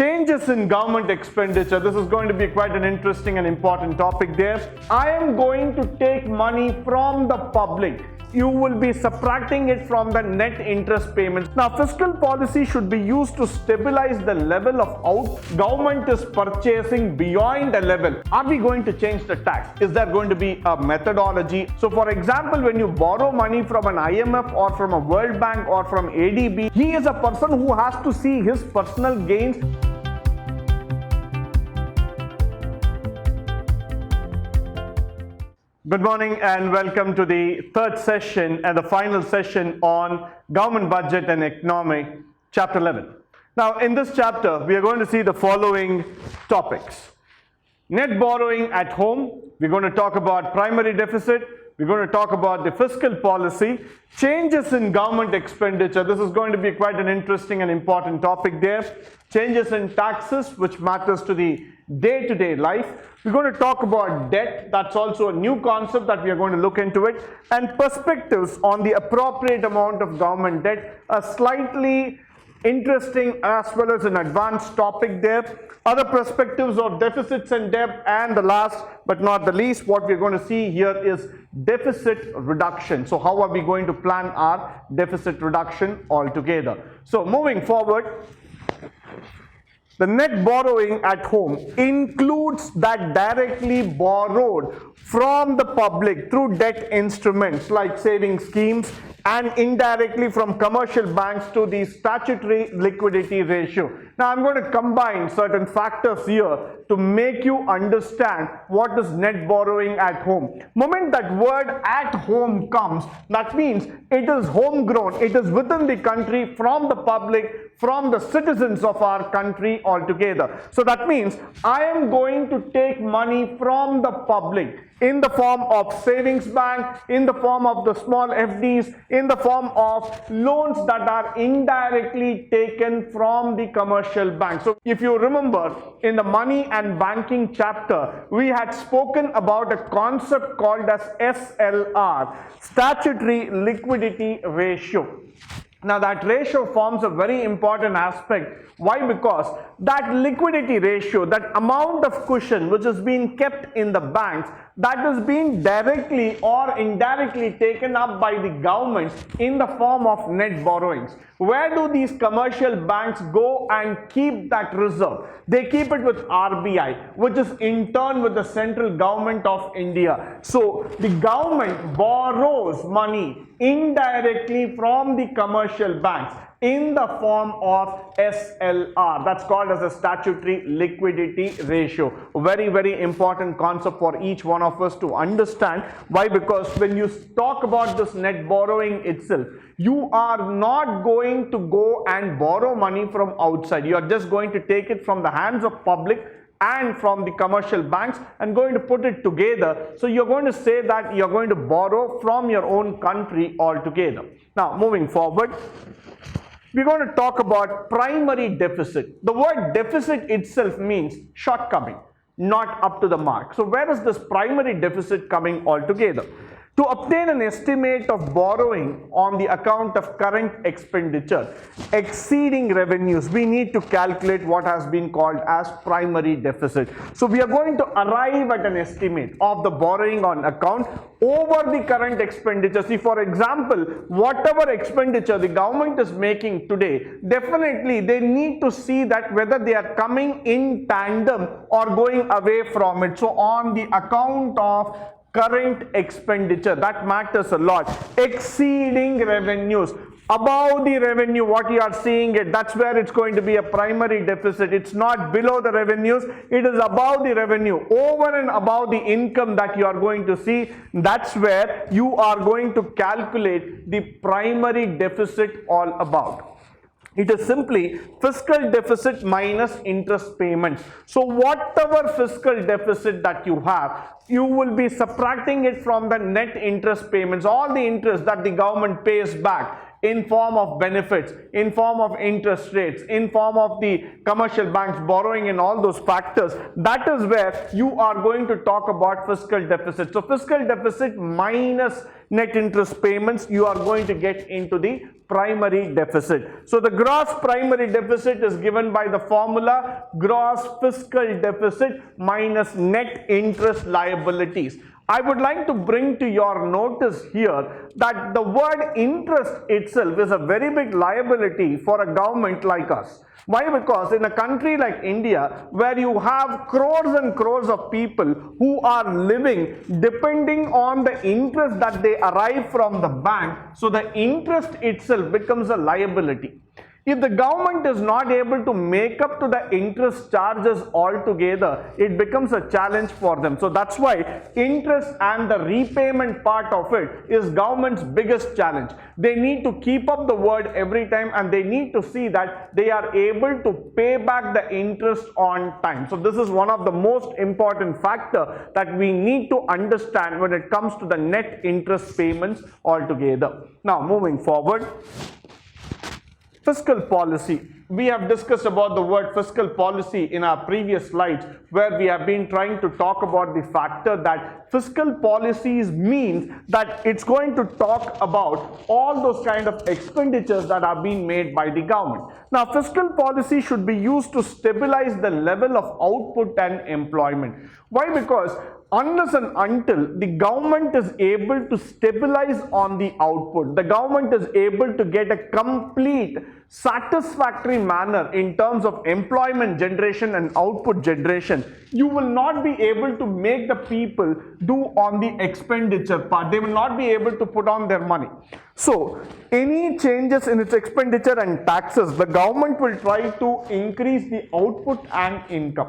changes in government expenditure. This is going to be quite an interesting and important topic there. I am going to take money from the public. You will be subtracting it from the net interest payments. Now, fiscal policy should be used to stabilize the level of out government is purchasing beyond a level. Are we going to change the tax? Is there going to be a methodology? So, for example, when you borrow money from an IMF or from a World Bank or from ADB, he is a person who has to see his personal gains. Good morning and welcome to the third session and the final session on Government Budget and Economy, Chapter 11. Now, in this chapter, we are going to see the following topics. Net borrowing at home. We're going to talk about primary deficit. We're going to talk about the fiscal policy, changes in government expenditure. This is going to be quite an interesting and important topic there. Changes in taxes, which matters to the day-to-day life. We're going to talk about debt. That's also a new concept that we are going to look into it. And perspectives on the appropriate amount of government debt, a slightly interesting as well as an advanced topic there. Other perspectives of deficits and debt, and the last but not the least, what we're going to see here is deficit reduction. So how are we going to plan our deficit reduction altogether? So moving forward, the net borrowing at home includes that directly borrowed from the public through debt instruments like saving schemes, and indirectly from commercial banks to the statutory liquidity ratio. Now, I'm going to combine certain factors here to make you understand what is net borrowing at home. Moment that word at home comes, that means it is homegrown, it is within the country, from the public, from the citizens of our country altogether. So that means I am going to take money from the public in the form of savings bank, in the form of the small FDs, in the form of loans that are indirectly taken from the commercial bank. So if you remember, in the money and banking chapter, we had spoken about a concept called as SLR, statutory liquidity ratio. Now, that ratio forms a very important aspect. Why? Because that liquidity ratio, that amount of cushion which is being kept in the banks, that is being directly or indirectly taken up by the government in the form of net borrowings. Where do these commercial banks go and keep that reserve? They keep it with RBI, which is in turn with the central government of India. So the government borrows money indirectly from the commercial banks in the form of SLR. That's called as a statutory liquidity ratio. Very, very important concept for each one of us to understand. Why? Because when you talk about this net borrowing itself, you are not going to go and borrow money from outside. You are just going to take it from the hands of public and from the commercial banks and going to put it together. So you're going to say that you're going to borrow from your own country altogether. Now, moving forward, we're going to talk about primary deficit. The word deficit itself means shortcoming, not up to the mark. So where is this primary deficit coming altogether? To obtain an estimate of borrowing on the account of current expenditure exceeding revenues, we need to calculate what has been called as primary deficit. So we are going to arrive at an estimate of the borrowing on account over the current expenditure. See, for example, whatever expenditure the government is making today, definitely they need to see that whether they are coming in tandem or going away from it. So on the account of current expenditure, that matters a lot. Exceeding revenues, above the revenue, what you are seeing it, that's where it's going to be a primary deficit. It's not below the revenues, it is above the revenue, over and above the income that you are going to see. That's where you are going to calculate the primary deficit all about. It is simply fiscal deficit minus interest payments. So whatever fiscal deficit that you have, you will be subtracting it from the net interest payments, all the interest that the government pays back in form of benefits, in form of interest rates, in form of the commercial banks borrowing, and all those factors. That is where you are going to talk about fiscal deficit. So fiscal deficit minus net interest payments, you are going to get into the primary deficit. So the gross primary deficit is given by the formula gross fiscal deficit minus net interest liabilities. I would like to bring to your notice here that the word interest itself is a very big liability for a government like us. Why? Because in a country like India, where you have crores and crores of people who are living depending on the interest that they arrive from the bank, so the interest itself becomes a liability. If the government is not able to make up to the interest charges altogether, it becomes a challenge for them. So that's why interest and the repayment part of it is government's biggest challenge. They need to keep up the word every time, and they need to see that they are able to pay back the interest on time. So this is one of the most important factor that we need to understand when it comes to the net interest payments altogether. Now moving forward, fiscal policy. We have discussed about the word fiscal policy in our previous slides, where we have been trying to talk about the factor that fiscal policies means that it's going to talk about all those kind of expenditures that are being made by the government. Now, fiscal policy should be used to stabilize the level of output and employment. Why? Because unless and until the government is able to stabilize on the output, the government is able to get a complete satisfactory manner in terms of employment generation and output generation, you will not be able to make the people do on the expenditure part. They will not be able to put on their money. So any changes in its expenditure and taxes, the government will try to increase the output and income.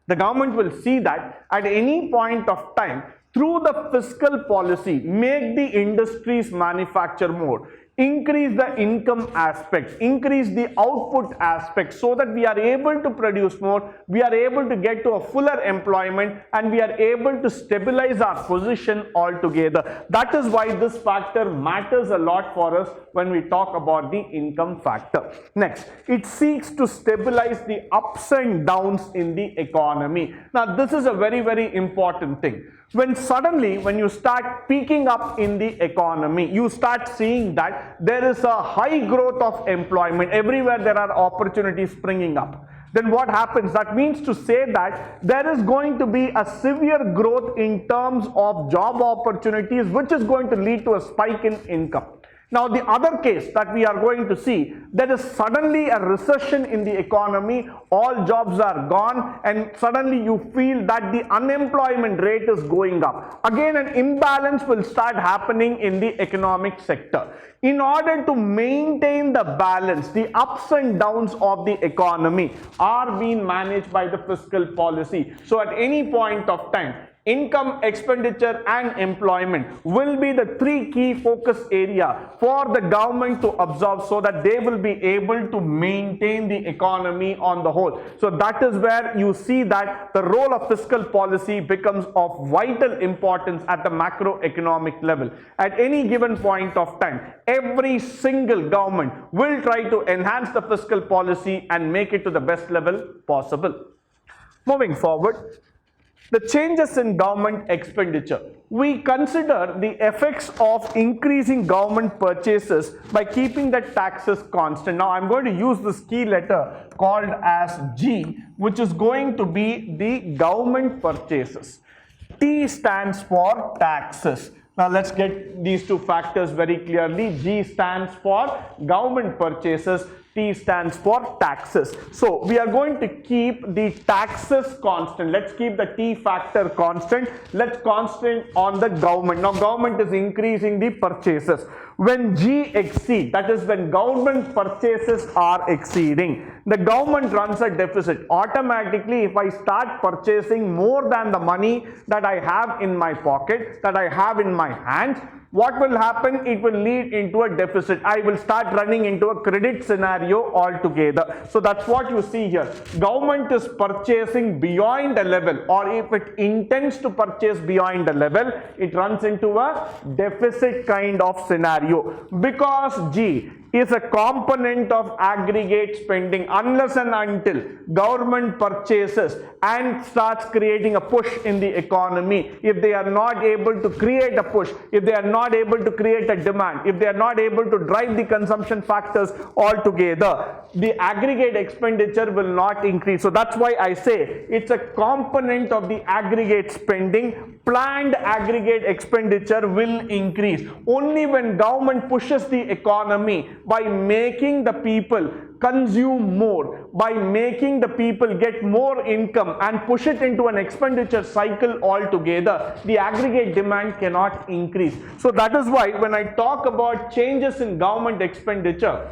The government will see that at any point of time, through the fiscal policy, make the industries manufacture more, increase the income aspect, increase the output aspect, so that we are able to produce more, we are able to get to a fuller employment, and we are able to stabilize our position altogether. That is why this factor matters a lot for us when we talk about the income factor. Next, it seeks to stabilize the ups and downs in the economy. Now, this is a very, very important thing. When suddenly, when you start peaking up in the economy, you start seeing that there is a high growth of employment. Everywhere there are opportunities springing up. Then what happens? That means to say that there is going to be a severe growth in terms of job opportunities, which is going to lead to a spike in income. Now, the other case that we are going to see, there is suddenly a recession in the economy, all jobs are gone, and suddenly you feel that the unemployment rate is going up. Again, an imbalance will start happening in the economic sector. In order to maintain the balance, the ups and downs of the economy are being managed by the fiscal policy. So at any point of time, income, expenditure and employment will be the three key focus area for the government to absorb, so that they will be able to maintain the economy on the whole. So that is where you see that the role of fiscal policy becomes of vital importance at the macroeconomic level. At any given point of time, every single government will try to enhance the fiscal policy and make it to the best level possible. Moving forward, the changes in government expenditure. We consider the effects of increasing government purchases by keeping the taxes constant. Now, I'm going to use this key letter called as G, which is going to be the government purchases. T stands for taxes. Now, let's get these two factors very clearly. G stands for government purchases. T stands for taxes. So we are going to keep the taxes constant. Let's keep the T factor constant. Let's constant on the government. Now, government is increasing the purchases. When G exceed, that is when government purchases are exceeding, the government runs a deficit. Automatically, if I start purchasing more than the money that I have in my pocket, that I have in my hands, what will happen? It will lead into a deficit. I will start running into a credit scenario altogether. So that's what you see here. Government is purchasing beyond a level, or if it intends to purchase beyond a level, it runs into a deficit kind of scenario. Because G, is a component of aggregate spending unless and until government purchases and starts creating a push in the economy. If they are not able to create a push, if they are not able to create a demand, if they are not able to drive the consumption factors altogether, the aggregate expenditure will not increase. So that's why I say it's a component of the aggregate spending. Planned aggregate expenditure will increase only when government pushes the economy by making the people consume more, by making the people get more income and push it into an expenditure cycle altogether. The aggregate demand cannot increase. So that is why when I talk about changes in government expenditure,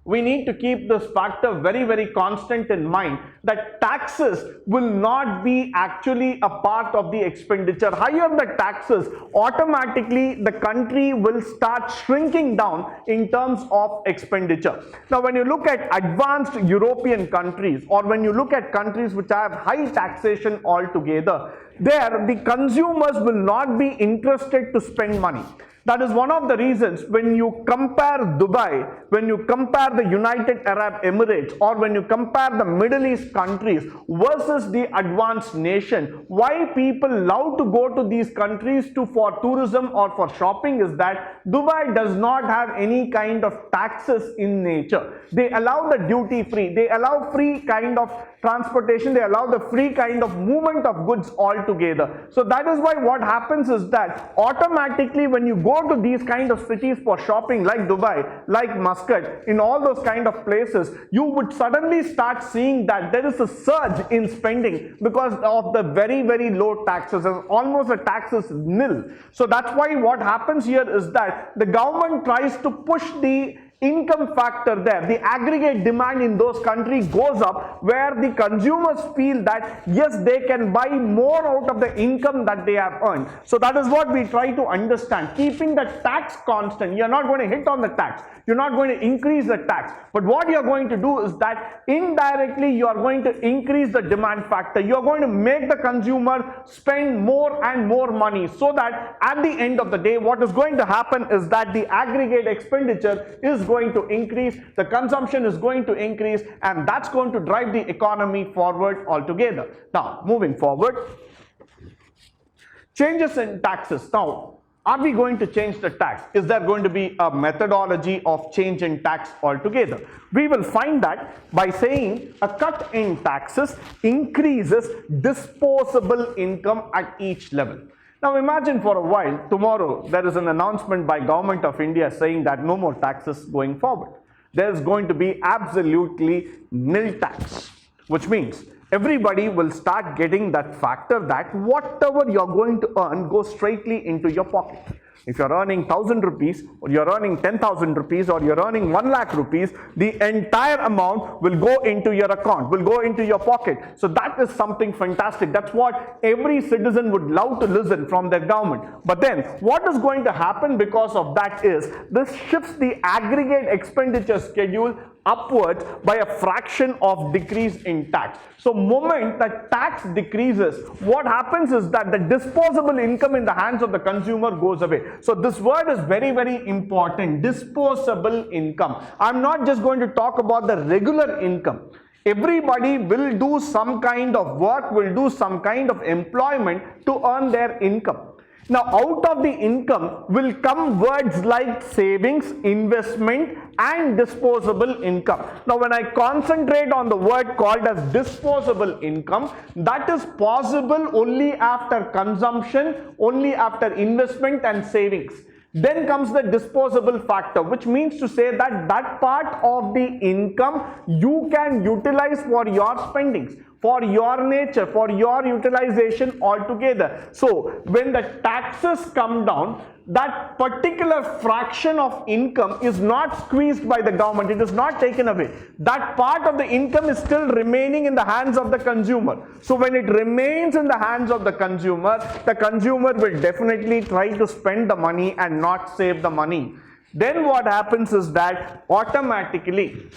we need to keep this factor very constant in mind, that taxes will not be actually a part of the expenditure. Higher the taxes, automatically the country will start shrinking down in terms of expenditure. Now when you look at advanced European countries, or when you look at countries which have high taxation altogether, there the consumers will not be interested to spend money. That is one of the reasons when you compare Dubai, when you compare the United Arab Emirates, or when you compare the Middle East countries versus the advanced nation, why people love to go to these countries for tourism or for shopping is that Dubai does not have any kind of taxes in nature. They allow the duty free, they allow free kind of transportation, they allow the free kind of movement of goods altogether. So that is why what happens is that automatically when you go to these kind of cities for shopping like Dubai, like Muscat, in all those kind of places, you would suddenly start seeing that there is a surge in spending because of the very low taxes. Almost the tax is nil. So that's why what happens here is that the government tries to push the income factor there. The aggregate demand in those countries goes up, where the consumers feel that yes, they can buy more out of the income that they have earned. So that is what we try to understand. Keeping the tax constant, you're not going to hit on the tax, you're not going to increase the tax, but what you're going to do is that indirectly you are going to increase the demand factor. You're going to make the consumer spend more and more money, so that at the end of the day what is going to happen is that the aggregate expenditure is going to increase, the consumption is going to increase, and that's going to drive the economy forward altogether. Now moving forward, changes in taxes. Now, are we going to change the tax? Is there going to be a methodology of change in tax altogether? We will find that by saying a cut in taxes increases disposable income at each level. Now imagine for a while, tomorrow there is an announcement by Government of India saying that no more taxes going forward. There is going to be absolutely nil tax, which means everybody will start getting that factor that whatever you're going to earn goes straightly into your pocket. If you're earning 1,000 rupees, or you're earning 10,000 rupees, or you're earning 1 lakh rupees, the entire amount will go into your account, will go into your pocket. So that is something fantastic. That's what every citizen would love to listen from their government. But then what is going to happen because of that is this shifts the aggregate expenditure schedule upwards by a fraction of decrease in tax. So moment that tax decreases, what happens is that the disposable income in the hands of the consumer goes away. So this word is very important, disposable income. I'm not just going to talk about the regular income. Everybody will do some kind of work, will do some kind of employment to earn their income. Now out of the income will come words like savings, investment and disposable income. Now when I concentrate on the word called as disposable income, that is possible only after consumption, only after investment and savings. Then comes the disposable factor, which means to say that that part of the income you can utilize for your spendings, for your nature, for your utilization altogether. So when the taxes come down, that particular fraction of income is not squeezed by the government, it is not taken away. That part of the income is still remaining in the hands of the consumer. So when it remains in the hands of the consumer will definitely try to spend the money and not save the money. Then what happens is that automatically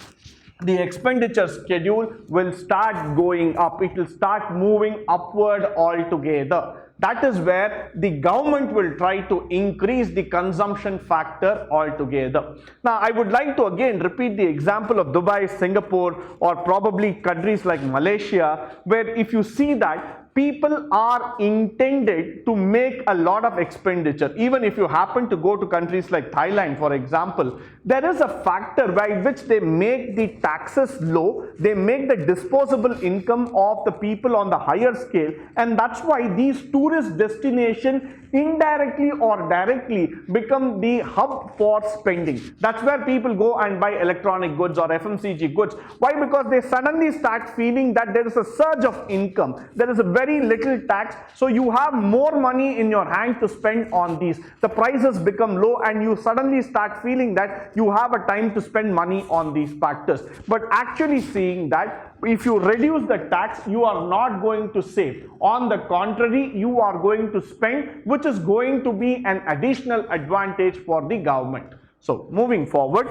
the expenditure schedule will start going up. It will start moving upward altogether. that is where the government will try to increase the consumption factor altogether. Now, I would like to again repeat the example of Dubai, Singapore, or probably countries like Malaysia, where if you see that people are intended to make a lot of expenditure. Even if you happen to go to countries like Thailand, for example, there is a factor by which they make the taxes low, they make the disposable income of the people on the higher scale, and that's why these tourist destinations indirectly or directly become the hub for spending. That's where people go and buy electronic goods or FMCG goods. Why? Because they suddenly start feeling that there is a surge of income, there is a very little tax, so you have more money in your hand to spend on these. The prices become low and you suddenly start feeling that you have a time to spend money on these factors. But actually seeing that if you reduce the tax, you are not going to save. On the contrary, you are going to spend, which is going to be an additional advantage for the government. So moving forward,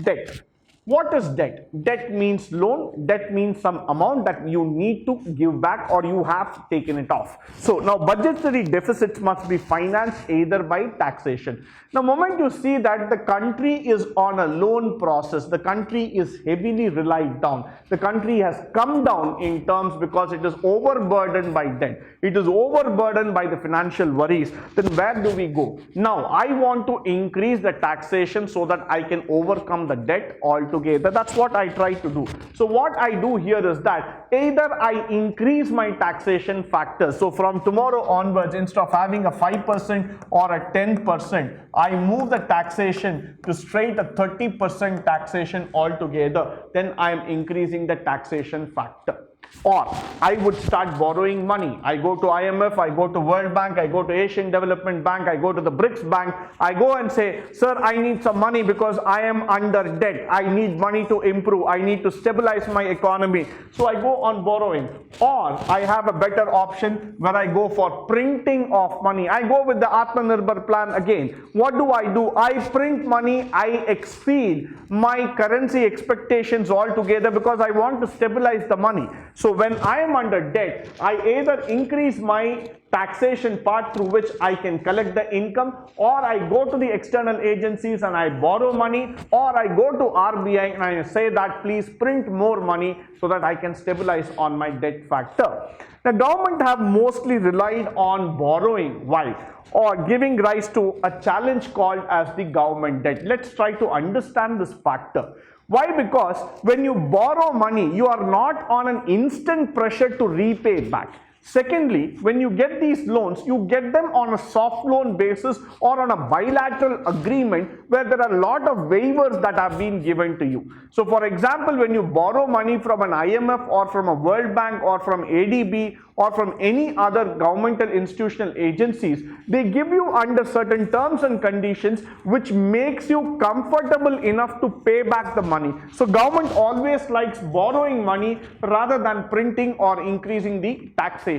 debt. What is debt? Debt means loan. Debt means some amount that you need to give back or you have taken it off. So now budgetary deficits must be financed either by taxation. The moment you see that the country is on a loan process, the country is heavily relied down, the country has come down in terms because it is overburdened by debt, it is overburdened by the financial worries, then where do we go? Now I want to increase the taxation so that I can overcome the debt altogether. That's what I try to do. So what I do here is that either I increase my taxation factors. So from tomorrow onwards, instead of having a 5% or a 10%, I move the taxation to straight a 30% taxation altogether. Then I am increasing the taxation factor. Or I would start borrowing money. I go to IMF, I go to World Bank, I go to Asian Development Bank, I go to the BRICS Bank. I go and say, sir, I need some money because I am under debt. I need money to improve. I need to stabilize my economy. So I go on borrowing. Or I have a better option where I go for printing of money. I go with the Atmanirbhar plan again. What do? I print money. I exceed my currency expectations altogether because I want to stabilize the money. So when I am under debt, I either increase my taxation part through which I can collect the income, or I go to the external agencies and I borrow money, or I go to RBI and I say that please print more money so that I can stabilize on my debt factor. The government have mostly relied on borrowing. Why? Or giving rise to a challenge called as the government debt. Let's try to understand this factor. Why? Because when you borrow money, you are not on an instant pressure to repay back. Secondly, when you get these loans, you get them on a soft loan basis or on a bilateral agreement where there are a lot of waivers that have been given to you. So for example, when you borrow money from an IMF or from a World Bank or from ADB or from any other governmental institutional agencies, they give you under certain terms and conditions which makes you comfortable enough to pay back the money. So government always likes borrowing money rather than printing or increasing the taxation.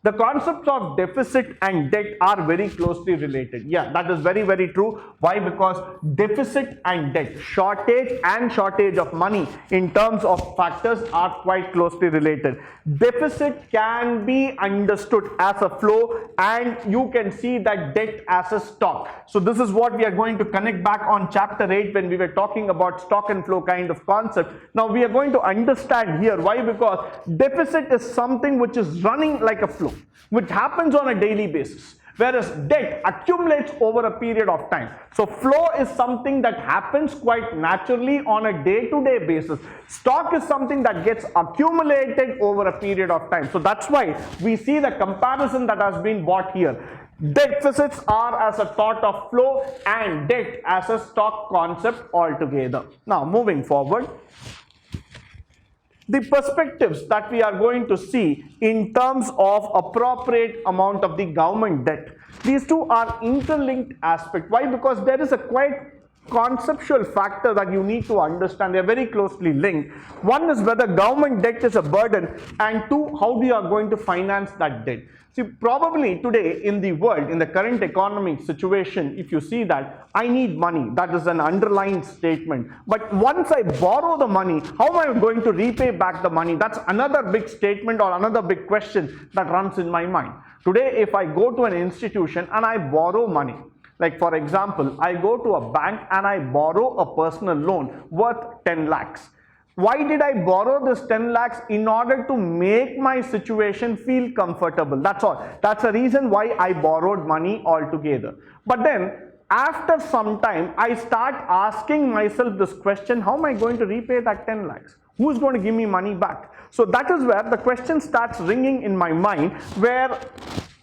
The concepts of deficit and debt are very closely related. Yeah, that is very, very true. Why? Because deficit and debt, shortage of money in terms of factors are quite closely related. Deficit can be understood as a flow and you can see that debt as a stock. So this is what we are going to connect back on chapter 8 when we were talking about stock and flow kind of concept. Now we are going to understand here. Why? Because deficit is something which is running like a flow, which happens on a daily basis, whereas debt accumulates over a period of time. So flow is something that happens quite naturally on a day-to-day basis. Stock is something that gets accumulated over a period of time. So that's why we see the comparison that has been brought here. Deficits are as a thought of flow and debt as a stock concept altogether. Now moving forward, the perspectives that we are going to see in terms of appropriate amount of the government debt, these two are interlinked aspects. Why? Because there is a quite conceptual factors that you need to understand. They are very closely linked. One is whether government debt is a burden, and two, how we are going to finance that debt. See, probably today in the world, in the current economic situation, if you see that I need money, that is an underlying statement. But once I borrow the money, how am I going to repay back the money? That's another big statement or another big question that runs in my mind. Today, if I go to an institution and I borrow money, like for example, I go to a bank and I borrow a personal loan worth 10 lakhs. Why did I borrow this 10 lakhs? In order to make my situation feel comfortable. That's all. That's the reason why I borrowed money altogether. But then after some time, I start asking myself this question, how am I going to repay that 10 lakhs? Who is going to give me money back? So that is where the question starts ringing in my mind, where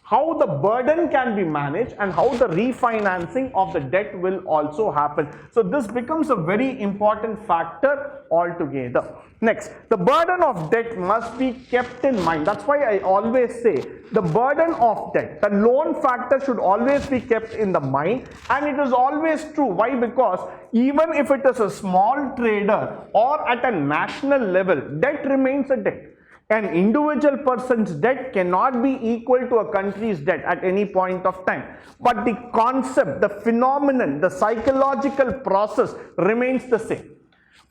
how the burden can be managed and how the refinancing of the debt will also happen. So this becomes a very important factor altogether. Next, the burden of debt must be kept in mind. That's why I always say the burden of debt, the loan factor should always be kept in the mind, and it is always true. Why? Because even if it is a small trader or at a national level, debt remains a debt. An individual person's debt cannot be equal to a country's debt at any point of time. But the concept, the phenomenon, the psychological process remains the same.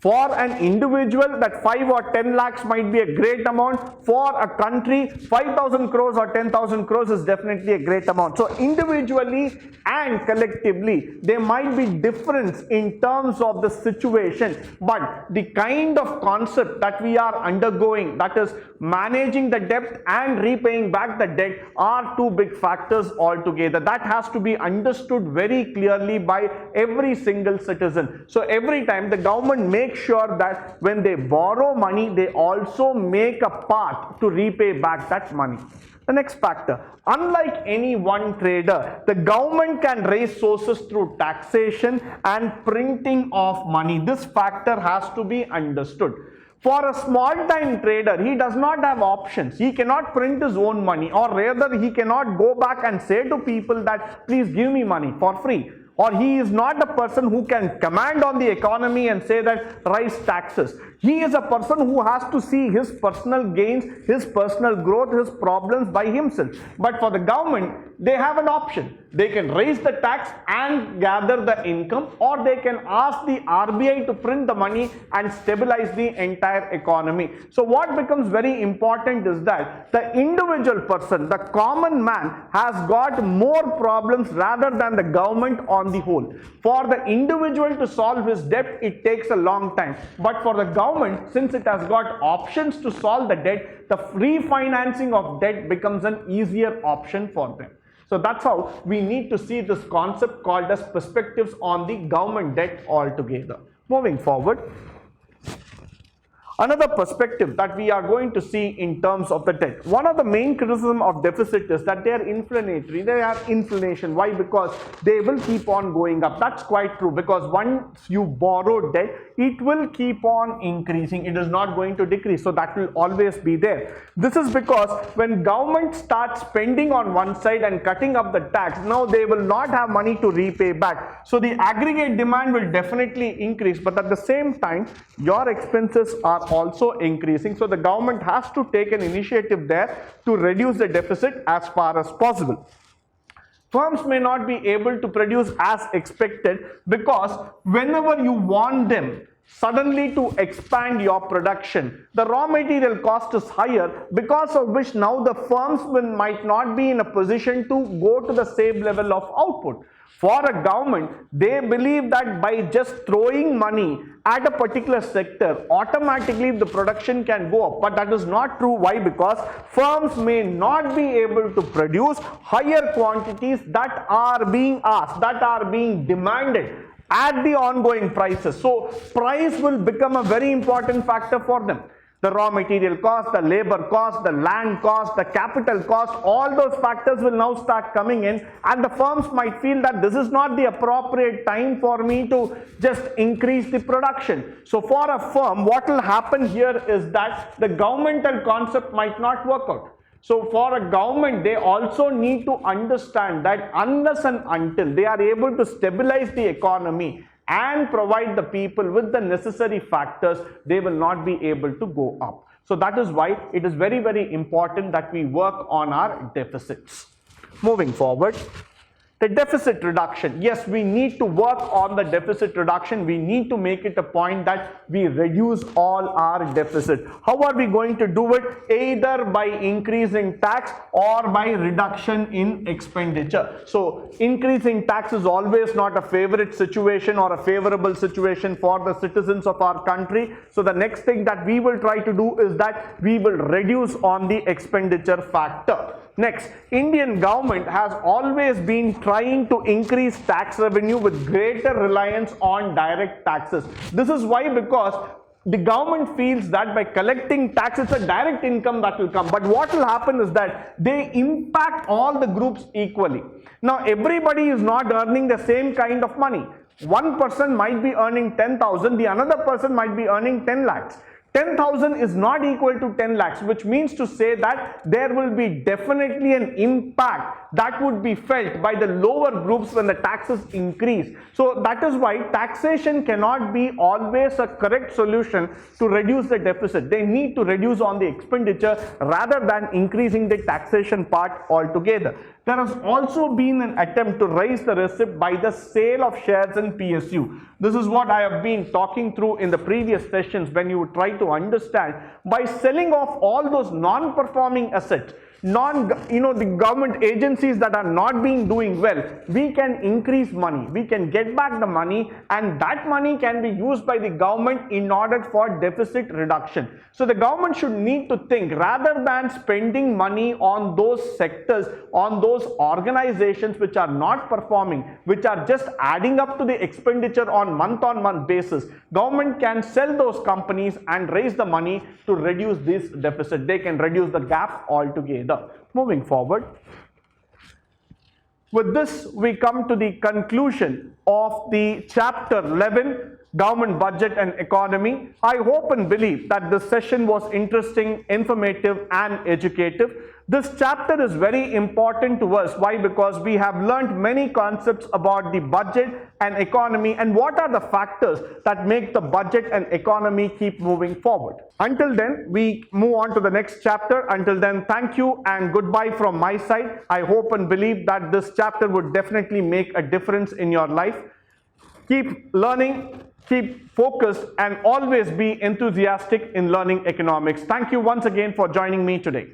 For an individual, that 5 or 10 lakhs might be a great amount. For a country, 5,000 crores or 10,000 crores is definitely a great amount. So individually and collectively, there might be difference in terms of the situation, but the kind of concept that we are undergoing, that is managing the debt and repaying back the debt, are two big factors altogether. That has to be understood very clearly by every single citizen. So every time the government makes sure that when they borrow money, they also make a path to repay back that money. The next factor, unlike any one trader, the government can raise sources through taxation and printing of money. This factor has to be understood. For a small-time trader, he does not have options. He cannot print his own money, or rather he cannot go back and say to people that please give me money for free. Or he is not a person who can command on the economy and say that rise taxes. He is a person who has to see his personal gains, his personal growth, his problems by himself. But for the government, they have an option. They can raise the tax and gather the income, or they can ask the RBI to print the money and stabilize the entire economy. So what becomes very important is that the individual person, the common man, has got more problems rather than the government on the whole. For the individual to solve his debt, it takes a long time. But for the government, since it has got options to solve the debt, the refinancing of debt becomes an easier option for them. So that's how we need to see this concept called as perspectives on the government debt altogether. Moving forward, another perspective that we are going to see in terms of the debt. One of the main criticism of deficit is that they are inflationary. They are inflation. Why? Because they will keep on going up. That's quite true, because once you borrow debt, it will keep on increasing. It is not going to decrease. So that will always be there. This is because when government starts spending on one side and cutting up the tax, now they will not have money to repay back. So the aggregate demand will definitely increase, but at the same time, your expenses are also increasing. So the government has to take an initiative there to reduce the deficit as far as possible. Firms may not be able to produce as expected because whenever you want them suddenly to expand your production, the raw material cost is higher, because of which now the firms might not be in a position to go to the same level of output. For a government, they believe that by just throwing money at a particular sector, automatically the production can go up. But that is not true. Why? Because firms may not be able to produce higher quantities that are being asked, that are being demanded at the ongoing prices. So price will become a very important factor for them. The raw material cost, the labor cost, the land cost, the capital cost, all those factors will now start coming in, and the firms might feel that this is not the appropriate time for me to just increase the production. So for a firm, what will happen here is that the governmental concept might not work out. So for a government, they also need to understand that unless and until they are able to stabilize the economy, and provide the people with the necessary factors, they will not be able to go up. So that is why it is very, very important that we work on our deficits. Moving forward, the deficit reduction. Yes, we need to work on the deficit reduction. We need to make it a point that we reduce all our deficit. How are we going to do it? Either by increasing tax or by reduction in expenditure. So increasing tax is always not a favorite situation or a favorable situation for the citizens of our country. So the next thing that we will try to do is that we will reduce on the expenditure factor. Next, Indian government has always been trying to increase tax revenue with greater reliance on direct taxes. This is why, because the government feels that by collecting tax, it's a direct income that will come. But what will happen is that they impact all the groups equally. Now, everybody is not earning the same kind of money. One person might be earning 10,000, the another person might be earning 10 lakhs. 10,000 is not equal to 10 lakhs, which means to say that there will be definitely an impact that would be felt by the lower groups when the taxes increase. So that is why taxation cannot be always a correct solution to reduce the deficit. They need to reduce on the expenditure rather than increasing the taxation part altogether. There has also been an attempt to raise the receipt by the sale of shares in PSU. This is what I have been talking through in the previous sessions when you try to understand. By selling off all those non-performing assets, the government agencies that are not being doing well, we can increase money, we can get back the money, and that money can be used by the government in order for deficit reduction. So the government should need to think, rather than spending money on those sectors, on those organizations which are not performing, which are just adding up to the expenditure on month basis, government can sell those companies and raise the money to reduce this deficit. They can reduce the gap altogether. Moving forward, with this we come to the conclusion of the chapter 11, Government Budget and Economy. I hope and believe that this session was interesting, informative and educative. This chapter is very important to us. Why? Because we have learned many concepts about the budget and economy and what are the factors that make the budget and economy keep moving forward. Until then, we move on to the next chapter. Until then, thank you and goodbye from my side. I hope and believe that this chapter would definitely make a difference in your life. Keep learning, keep focused, and always be enthusiastic in learning economics. Thank you once again for joining me today.